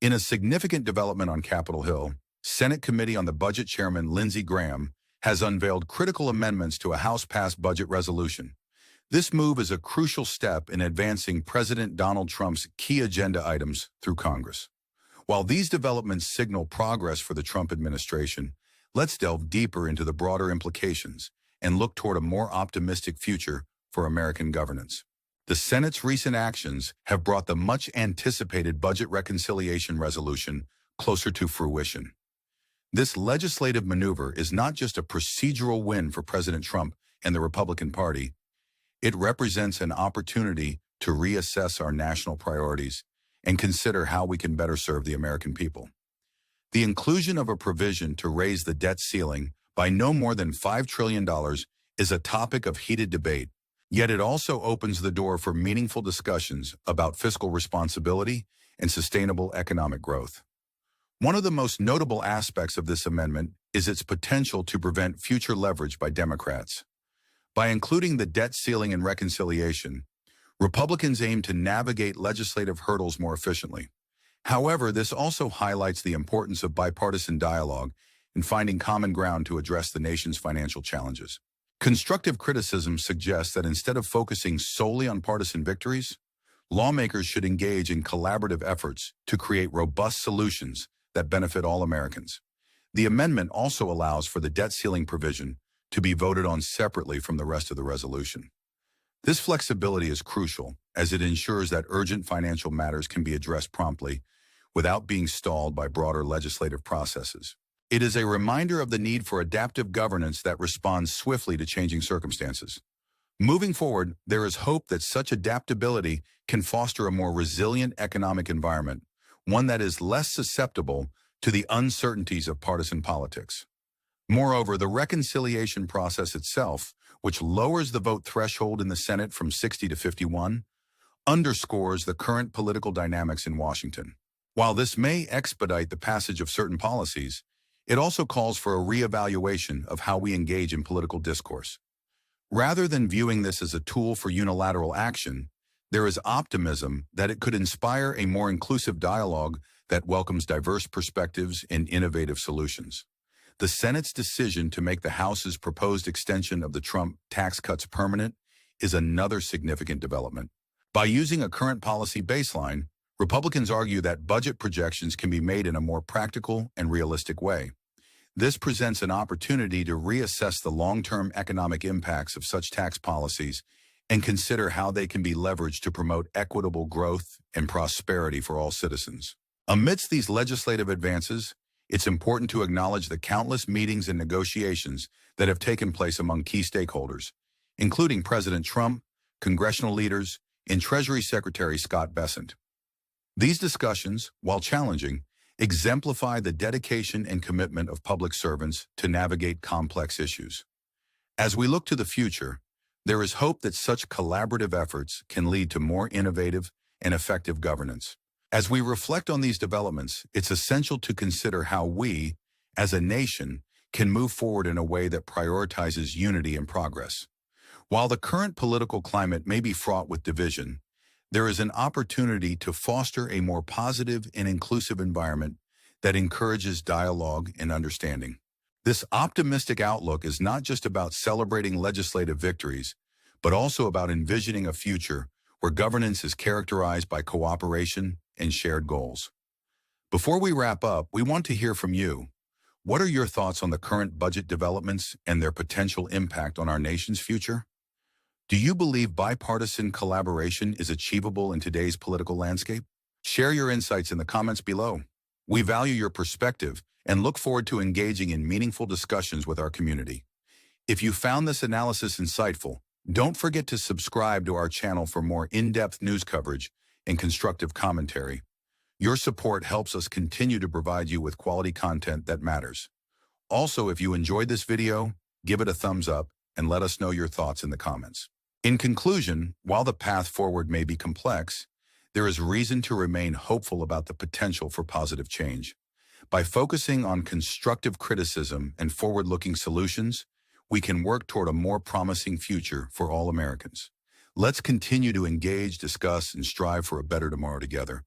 In a significant development on Capitol Hill, Senate Committee on the Budget Chairman Lindsey Graham has unveiled critical amendments to a House-passed budget resolution. This move is a crucial step in advancing President Donald Trump's key agenda items through Congress. While these developments signal progress for the Trump administration, let's delve deeper into the broader implications and look toward a more optimistic future for American governance. The Senate's recent actions have brought the much-anticipated budget reconciliation resolution closer to fruition. This legislative maneuver is not just a procedural win for President Trump and the Republican Party. It represents an opportunity to reassess our national priorities and consider how we can better serve the American people. The inclusion of a provision to raise the debt ceiling by no more than $5 trillion is a topic of heated debate, yet it also opens the door for meaningful discussions about fiscal responsibility and sustainable economic growth. One of the most notable aspects of this amendment is its potential to prevent future leverage by Democrats. By including the debt ceiling in reconciliation, Republicans aim to navigate legislative hurdles more efficiently. However, this also highlights the importance of bipartisan dialogue in finding common ground to address the nation's financial challenges. Constructive criticism suggests that instead of focusing solely on partisan victories, lawmakers should engage in collaborative efforts to create robust solutions that benefit all Americans. The amendment also allows for the debt ceiling provision to be voted on separately from the rest of the resolution. This flexibility is crucial as it ensures that urgent financial matters can be addressed promptly without being stalled by broader legislative processes. It is a reminder of the need for adaptive governance that responds swiftly to changing circumstances. Moving forward, there is hope that such adaptability can foster a more resilient economic environment, one that is less susceptible to the uncertainties of partisan politics. Moreover, the reconciliation process itself, which lowers the vote threshold in the Senate from 60 to 51, underscores the current political dynamics in Washington. While this may expedite the passage of certain policies, it also calls for a reevaluation of how we engage in political discourse. Rather than viewing this as a tool for unilateral action, there is optimism that it could inspire a more inclusive dialogue that welcomes diverse perspectives and innovative solutions. The Senate's decision to make the House's proposed extension of the Trump tax cuts permanent is another significant development. By using a current policy baseline, Republicans argue that budget projections can be made in a more practical and realistic way. This presents an opportunity to reassess the long-term economic impacts of such tax policies and consider how they can be leveraged to promote equitable growth and prosperity for all citizens. Amidst these legislative advances, it's important to acknowledge the countless meetings and negotiations that have taken place among key stakeholders, including President Trump, congressional leaders, and Treasury Secretary Scott Bessent. These discussions, while challenging, exemplify the dedication and commitment of public servants to navigate complex issues. As we look to the future, there is hope that such collaborative efforts can lead to more innovative and effective governance. As we reflect on these developments, it's essential to consider how we, as a nation, can move forward in a way that prioritizes unity and progress. While the current political climate may be fraught with division, there is an opportunity to foster a more positive and inclusive environment that encourages dialogue and understanding. This optimistic outlook is not just about celebrating legislative victories, but also about envisioning a future where governance is characterized by cooperation and shared goals. Before we wrap up, we want to hear from you. What are your thoughts on the current budget developments and their potential impact on our nation's future? Do you believe bipartisan collaboration is achievable in today's political landscape? Share your insights in the comments below. We value your perspective and look forward to engaging in meaningful discussions with our community. If you found this analysis insightful, don't forget to subscribe to our channel for more in-depth news coverage and constructive commentary. Your support helps us continue to provide you with quality content that matters. Also, if you enjoyed this video, give it a thumbs up and let us know your thoughts in the comments. In conclusion, while the path forward may be complex, there is reason to remain hopeful about the potential for positive change. By focusing on constructive criticism and forward-looking solutions, we can work toward a more promising future for all Americans. Let's continue to engage, discuss, and strive for a better tomorrow together.